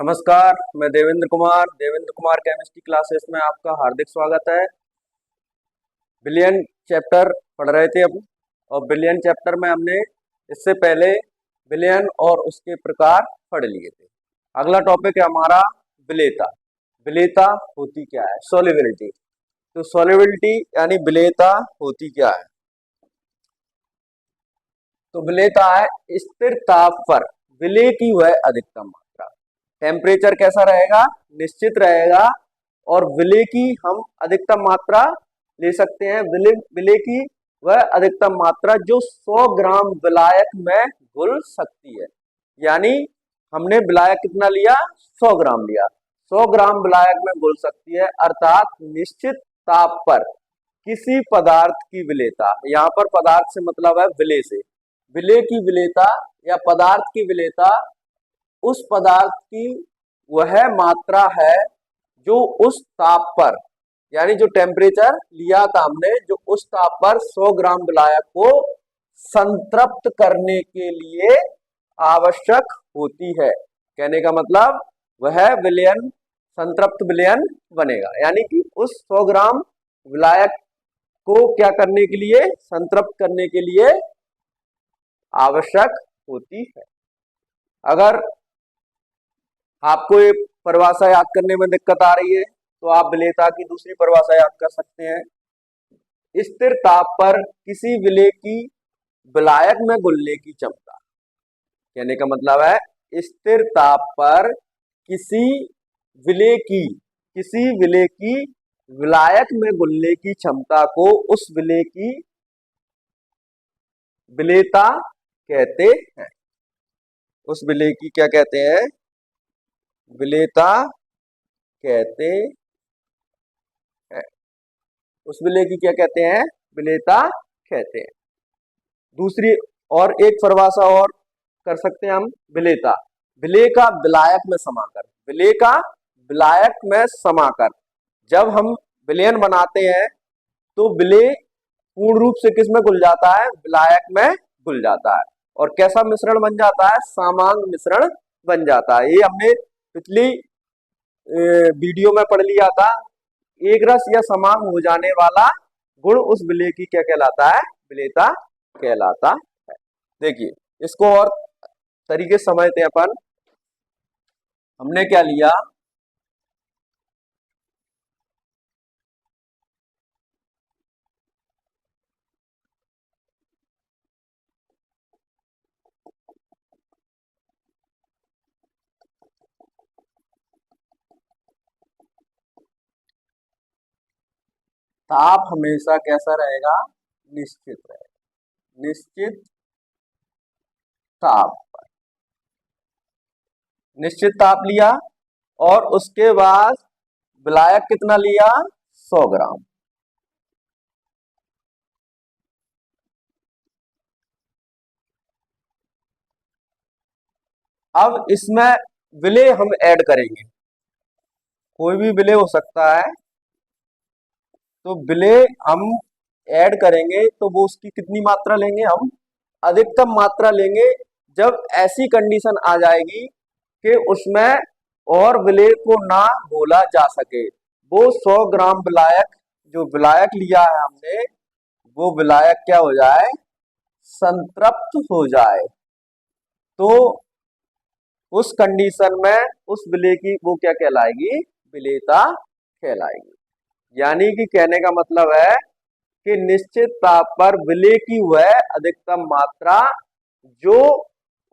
नमस्कार, मैं Devendra Kumar chemistry classes में आपका हार्दिक स्वागत है। बिलियन चैप्टर पढ़ रहे थे अब, और बिलियन चैप्टर में हमने इससे पहले बिलियन और उसके प्रकार पढ़ लिए थे। अगला टॉपिक है हमारा विलेयता। विलेयता होती क्या है? सॉल्युबिलिटी। तो सॉल्युबिलिटी यानी विलेयता होती क्या है? तो विलेयता है स्थिर ताप पर विलेय की वह अधिकतम मात्रा। टेम्परेचर कैसा रहेगा? निश्चित रहेगा, और विलेय की हम अधिकतम मात्रा ले सकते हैं। विलेय की वह अधिकतम मात्रा जो 100 ग्राम विलायक में घुल सकती है। यानी हमने विलायक कितना लिया? 100 ग्राम लिया। 100 ग्राम विलायक में घुल सकती है, अर्थात निश्चित ताप पर किसी पदार्थ की विलेयता। यहाँ पर पदार्थ से मतलब है विलेय से। विलेय की विलेयता या पदार्थ की विलेयता उस पदार्थ की वह मात्रा है जो उस ताप पर, यानी जो टेम्परेचर लिया था हमने, जो उस ताप पर 100 ग्राम विलायक को संतृप्त करने के लिए आवश्यक होती है। कहने का मतलब वह विलयन संतृप्त विलयन बनेगा, यानी कि उस 100 ग्राम विलायक को क्या करने के लिए? संतृप्त करने के लिए आवश्यक होती है। अगर आपको ये परिभाषा याद करने में दिक्कत आ रही है तो आप विलेयता की दूसरी परिभाषा याद कर सकते हैं। स्थिर ताप पर किसी विलेय की विलायक में घुलने की क्षमता। कहने का मतलब है स्थिर ताप पर किसी विलेय की विलायक में घुलने की क्षमता को उस विलेय की विलेयता कहते हैं। उस विलेय की क्या कहते हैं? विलेयता कहते हैं। उस विलेय की क्या कहते हैं? विलेयता कहते हैं। दूसरी और एक परिभाषा और कर सकते हैं हम। विलेयता, विलेय का विलायक में समाकर। विलेय का विलायक में समाकर। जब हम विलयन बनाते हैं तो विलेय पूर्ण रूप से किस में घुल जाता है? विलायक में घुल जाता है। और कैसा मिश्रण बन जाता है? समांग मिश्रण बन जाता है। ये हमने पिछली वीडियो में पढ़ लिया था। एक रस या समांग हो जाने वाला गुण उस विलेय की क्या कहलाता है? विलेयता कहलाता है। देखिए इसको और तरीके से समझते हैं अपन। हमने क्या लिया? ताप हमेशा कैसा रहेगा? निश्चित रहेगा। निश्चित ताप पर निश्चित ताप लिया, और उसके बाद विलायक कितना लिया? 100 ग्राम। अब इसमें विलेय हम ऐड करेंगे। कोई भी विलेय हो सकता है, तो विलेय हम ऐड करेंगे तो वो उसकी कितनी मात्रा लेंगे? हम अधिकतम मात्रा लेंगे। जब ऐसी कंडीशन आ जाएगी कि उसमें और विलेय को ना घोला जा सके, वो 100 ग्राम विलायक, जो विलायक लिया है हमने, वो विलायक क्या हो जाए? संतृप्त हो जाए। तो उस कंडीशन में उस विलेय की वो क्या कहलाएगी? विलेयता कहलाएगी। यानी कि कहने का मतलब है कि निश्चित ताप पर विलेय की वह अधिकतम मात्रा जो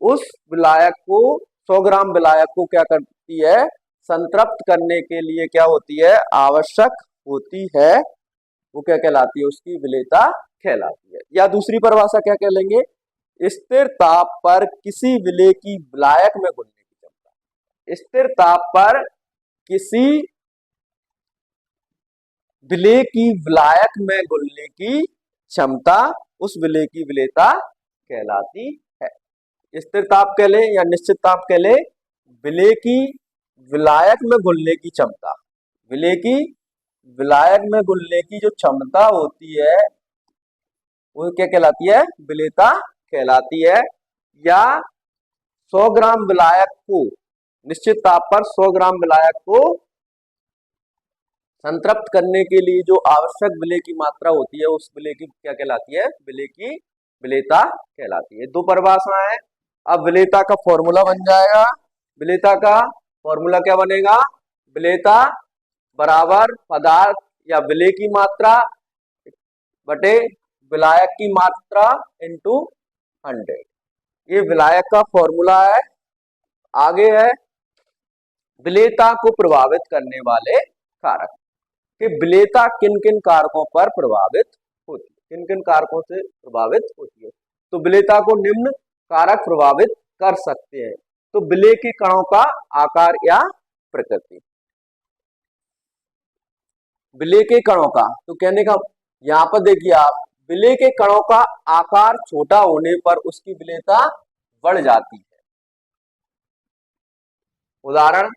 उस विलायक को 100 ग्राम विलायक को क्या करती है? संतृप्त करने के लिए क्या होती है? आवश्यक होती है। वो क्या कहलाती है? उसकी विलेयता कहलाती है। या दूसरी परिभाषा क्या कह लेंगे? स्थिर ताप पर किसी विलेय की विलायक में घुलने की क्षमता। स्थिर ताप पर किसी विलेय की विलायक में घुलने की क्षमता उस विलेय की विलेयता कहलाती है। स्थिर ताप कह ले या निश्चित ताप कह ले, विलेय की विलायक में घुलने की क्षमता, विलेय की विलायक में घुलने की जो क्षमता होती है वो क्या कहलाती है? विलेयता कहलाती है। या 100 ग्राम विलायक को निश्चित ताप पर 100 ग्राम विलायक को संतृप्त करने के लिए जो आवश्यक विलेय की मात्रा होती है उस विलेय की क्या कहलाती है? विलेय की विलेयता कहलाती है। दो परिभाषाएं। अब विलेयता का फॉर्मूला बन जाएगा। विलेयता का फॉर्मूला क्या बनेगा? विलेयता बराबर पदार्थ या विलेय की मात्रा बटे विलायक की मात्रा इंटू 100। ये विलायक का फॉर्मूला है। आगे है विलेयता को प्रभावित करने वाले कारक कि विलेयता किन किन कारकों पर प्रभावित होती है, किन किन कारकों से प्रभावित होती है। तो विलेयता को निम्न कारक प्रभावित कर सकते हैं। तो विलेय के कणों का आकार या प्रकृति। विलेय के कणों का तो कहने का यहां पर देखिए आप, विलेय के कणों का आकार छोटा होने पर उसकी विलेयता बढ़ जाती है। उदाहरण,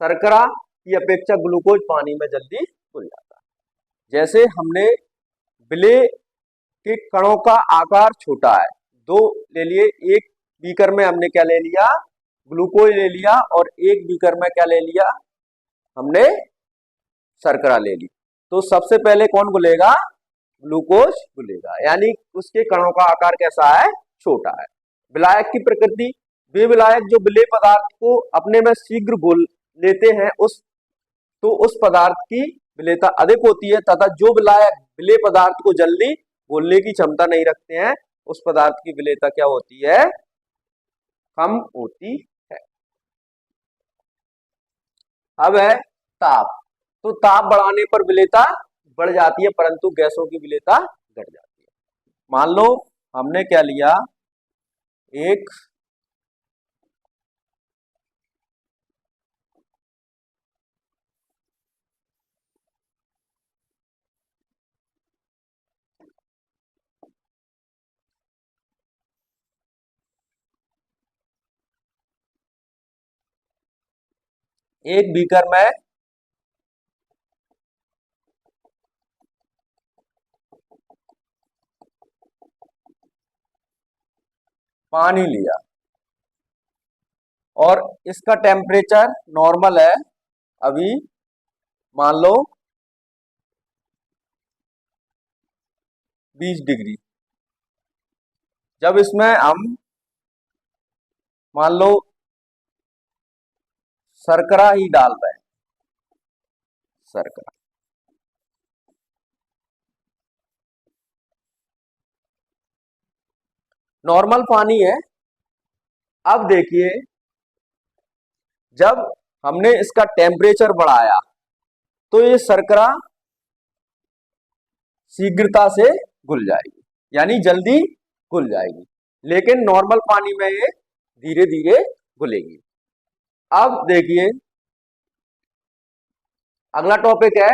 शर्करा की अपेक्षा ग्लूकोज पानी में जल्दी घुल जाता है। जैसे हमने विलेय के कणों का आकार छोटा है, दो ले लिए, एक बीकर में हमने क्या ले लिया? ग्लूकोज ले लिया, और एक बीकर में क्या ले लिया? हमने शर्करा ले ली। तो सबसे पहले कौन घुलेगा? ग्लूकोज घुलेगा, यानी उसके कणों का आकार कैसा है? छोटा है। विलायक की प्रकृति, वे विलायक जो विलेय पदार्थ को अपने में शीघ्र घोल लेते हैं उस पदार्थ की विलेयता अधिक होती है, तथा जो विलायक विलेय पदार्थ को जल्दी घोलने की क्षमता नहीं रखते हैं उस पदार्थ की विलेयता क्या होती है? कम होती है। अब है ताप। तो ताप बढ़ाने पर विलेयता बढ़ जाती है, परंतु गैसों की विलेयता घट जाती है। मान लो हमने क्या लिया, एक बीकर में पानी लिया और इसका टेम्परेचर नॉर्मल है, अभी मान लो 20 डिग्री। जब इसमें हम मान लो शर्करा ही डाल रहे हैं, शर्करा, नॉर्मल पानी है। अब देखिए जब हमने इसका टेम्परेचर बढ़ाया तो ये शर्करा शीघ्रता से घुल जाएगी, यानी जल्दी घुल जाएगी, लेकिन नॉर्मल पानी में ये धीरे धीरे घुलेगी। अब देखिए अगला टॉपिक है,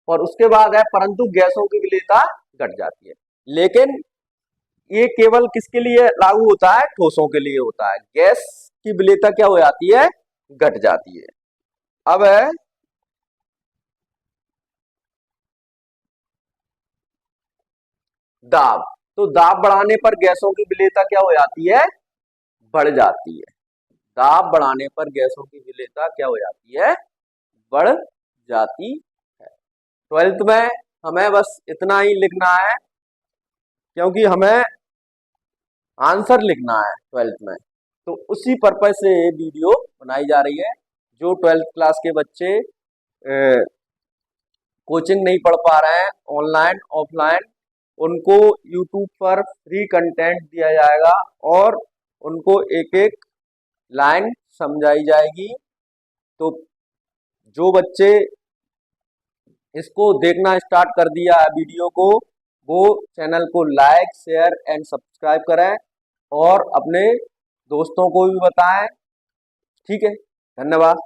और उसके बाद है परंतु गैसों की विलेयता घट जाती है। लेकिन ये केवल किसके लिए लागू होता है? ठोसों के लिए होता है। गैस की विलेयता क्या हो जाती है? घट जाती है। अब है दाब। तो दाब बढ़ाने पर गैसों की विलेयता क्या हो जाती है? बढ़ जाती है। दाब बढ़ाने पर गैसों की विलेयता क्या हो जाती है? बढ़ जाती है। 12th में हमें बस इतना ही लिखना है, क्योंकि हमें आंसर लिखना है 12th में, तो उसी पर्पज से ये वीडियो बनाई जा रही है। जो 12th क्लास के बच्चे कोचिंग नहीं पढ़ पा रहे हैं ऑनलाइन ऑफलाइन, उनको यूट्यूब पर फ्री कंटेंट दिया जाएगा और उनको एक एक लाइन समझाई जाएगी। तो जो बच्चे इसको देखना स्टार्ट कर दिया है वीडियो को, वो चैनल को लाइक शेयर एंड सब्सक्राइब करें और अपने दोस्तों को भी बताएं। ठीक है, धन्यवाद।